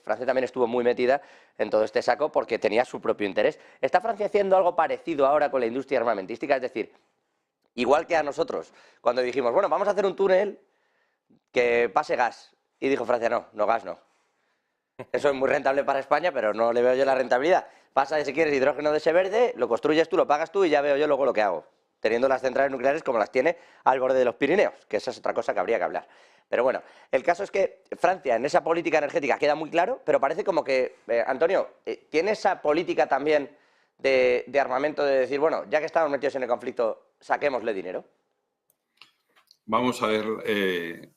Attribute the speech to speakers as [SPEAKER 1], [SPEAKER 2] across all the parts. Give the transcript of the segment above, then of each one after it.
[SPEAKER 1] Francia también estuvo muy metida en todo este saco porque tenía su propio interés. ¿Está Francia haciendo algo parecido ahora con la industria armamentística? Es decir, igual que a nosotros, cuando dijimos, bueno, vamos a hacer un túnel que pase gas. Y dijo Francia, no, no gas, no. Eso es muy rentable para España, pero no le veo yo la rentabilidad. Pasa, si quieres, hidrógeno de ese verde, lo construyes tú, lo pagas tú y ya veo yo luego lo que hago. Teniendo las centrales nucleares como las tiene al borde de los Pirineos, que esa es otra cosa que habría que hablar. Pero bueno, el caso es que Francia en esa política energética queda muy claro, pero parece como que, Antonio, ¿tiene esa política también de armamento de decir, bueno, ya que estamos metidos en el conflicto, saquémosle dinero?
[SPEAKER 2] Vamos a ver,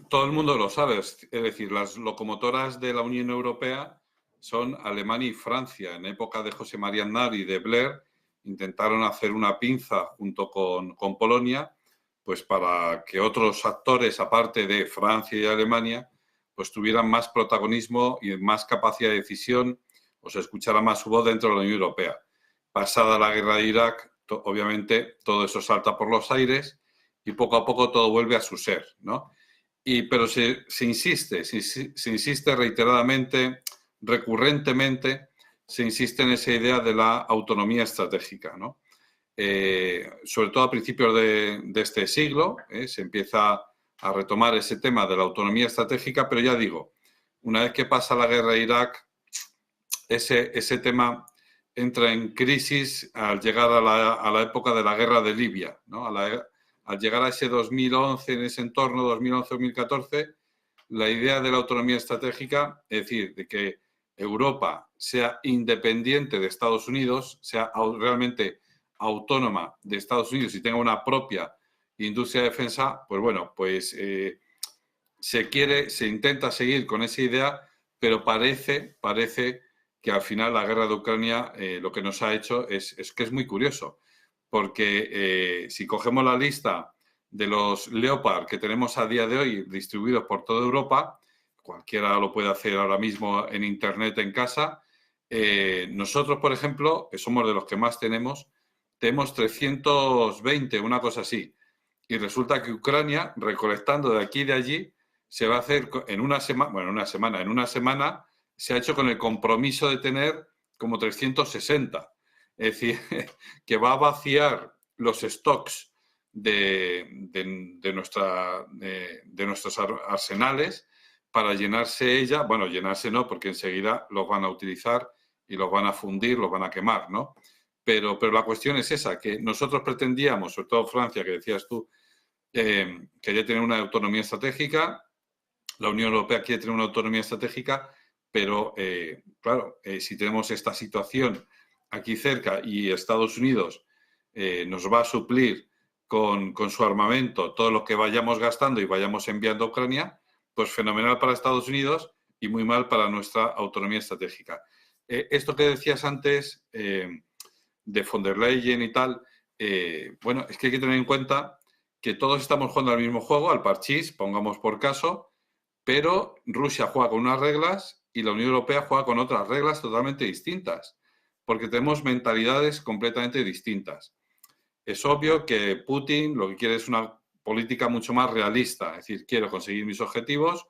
[SPEAKER 2] todo el mundo lo sabe, es decir, las locomotoras de la Unión Europea son Alemania y Francia. En época de José María Aznar y de Blair intentaron hacer una pinza junto con Polonia, pues para que otros actores, aparte de Francia y Alemania, pues tuvieran más protagonismo y más capacidad de decisión, o se escuchara más su voz dentro de la Unión Europea. Pasada la guerra de Irak, obviamente todo eso salta por los aires y poco a poco todo vuelve a su ser, ¿no? Pero se insiste reiteradamente, recurrentemente, se insiste en esa idea de la autonomía estratégica, ¿no? Sobre todo a principios de este siglo, se empieza a retomar ese tema de la autonomía estratégica, pero ya digo, una vez que pasa la guerra de Irak, ese tema entra en crisis al llegar a la época de la guerra de Libia, ¿no? Al llegar a ese 2011, en ese entorno 2011-2014, la idea de la autonomía estratégica, es decir, de que Europa sea independiente de Estados Unidos, sea realmente autónoma de Estados Unidos y tenga una propia industria de defensa, pues bueno, pues se intenta seguir con esa idea, pero parece que al final la guerra de Ucrania lo que nos ha hecho es que es muy curioso, porque si cogemos la lista de los Leopard que tenemos a día de hoy distribuidos por toda Europa, cualquiera lo puede hacer ahora mismo en Internet en casa, nosotros, por ejemplo, que somos de los que más tenemos 320, una cosa así. Y resulta que Ucrania, recolectando de aquí y de allí, se va a hacer en una semana se ha hecho con el compromiso de tener como 360. Es decir, que va a vaciar los stocks de nuestros arsenales para llenarse ella, bueno, llenarse no, porque enseguida los van a utilizar y los van a fundir, los van a quemar, ¿no? Pero la cuestión es esa, que nosotros pretendíamos, sobre todo Francia, que decías tú, quería tener una autonomía estratégica, la Unión Europea quiere tener una autonomía estratégica, pero claro, si tenemos esta situación aquí cerca y Estados Unidos nos va a suplir con su armamento todo lo que vayamos gastando y vayamos enviando a Ucrania, pues fenomenal para Estados Unidos y muy mal para nuestra autonomía estratégica. Esto que decías antes de von der Leyen y tal, bueno, es que hay que tener en cuenta que todos estamos jugando al mismo juego, al parchís, pongamos por caso, pero Rusia juega con unas reglas y la Unión Europea juega con otras reglas totalmente distintas, porque tenemos mentalidades completamente distintas. Es obvio que Putin lo que quiere es una política mucho más realista, es decir, quiero conseguir mis objetivos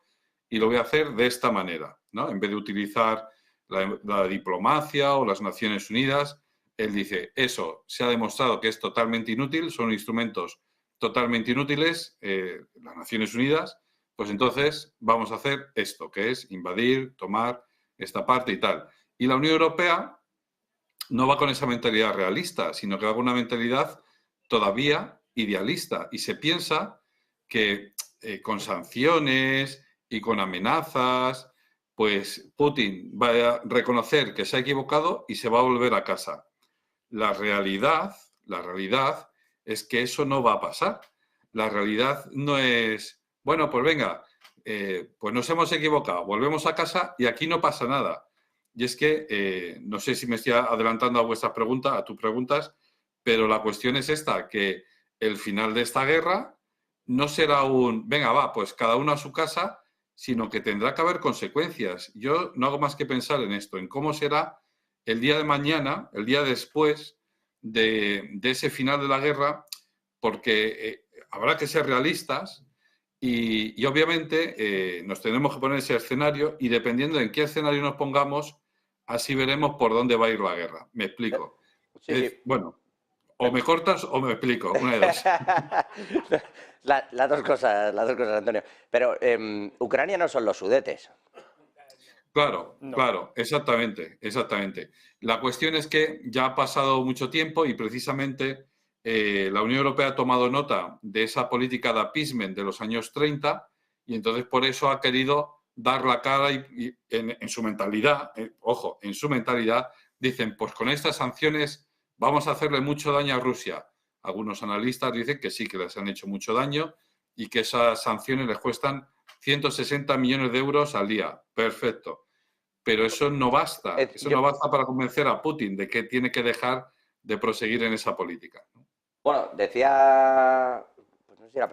[SPEAKER 2] y lo voy a hacer de esta manera, ¿no? En vez de utilizar la diplomacia o las Naciones Unidas, él dice, eso se ha demostrado que es totalmente inútil, son instrumentos totalmente inútiles, las Naciones Unidas, pues entonces vamos a hacer esto, que es invadir, tomar esta parte y tal. Y la Unión Europea no va con esa mentalidad realista, sino que va con una mentalidad todavía idealista y se piensa que con sanciones y con amenazas, pues Putin va a reconocer que se ha equivocado y se va a volver a casa. La realidad es que eso no va a pasar. La realidad no es, bueno, pues venga, pues nos hemos equivocado, volvemos a casa y aquí no pasa nada. Y es que, no sé si me estoy adelantando a vuestras preguntas, a tus preguntas, pero la cuestión es esta, que el final de esta guerra no será un, venga, va, pues cada uno a su casa, sino que tendrá que haber consecuencias. Yo no hago más que pensar en esto, en cómo será el día de mañana, el día después de ese final de la guerra, porque habrá que ser realistas Y obviamente nos tenemos que poner ese escenario y dependiendo en qué escenario nos pongamos, así veremos por dónde va a ir la guerra. Me explico.
[SPEAKER 1] Sí, sí.
[SPEAKER 2] Bueno, o me cortas o me explico, una de dos.
[SPEAKER 1] Las dos cosas, Antonio. Pero Ucrania no son los Sudetes.
[SPEAKER 2] Claro,
[SPEAKER 3] No.
[SPEAKER 2] claro, exactamente, exactamente. La cuestión es que ya ha pasado mucho tiempo y precisamente la Unión Europea ha tomado nota de esa política de appeasement de los años 30 y entonces por eso ha querido dar la cara y en su mentalidad, ojo, en su mentalidad, dicen, pues con estas sanciones vamos a hacerle mucho daño a Rusia. Algunos analistas dicen que sí, que les han hecho mucho daño y que esas sanciones les cuestan 160 millones de euros al día. Perfecto. Pero eso no basta. Eso no basta para convencer a Putin de que tiene que dejar de proseguir en esa política.
[SPEAKER 1] Bueno, decía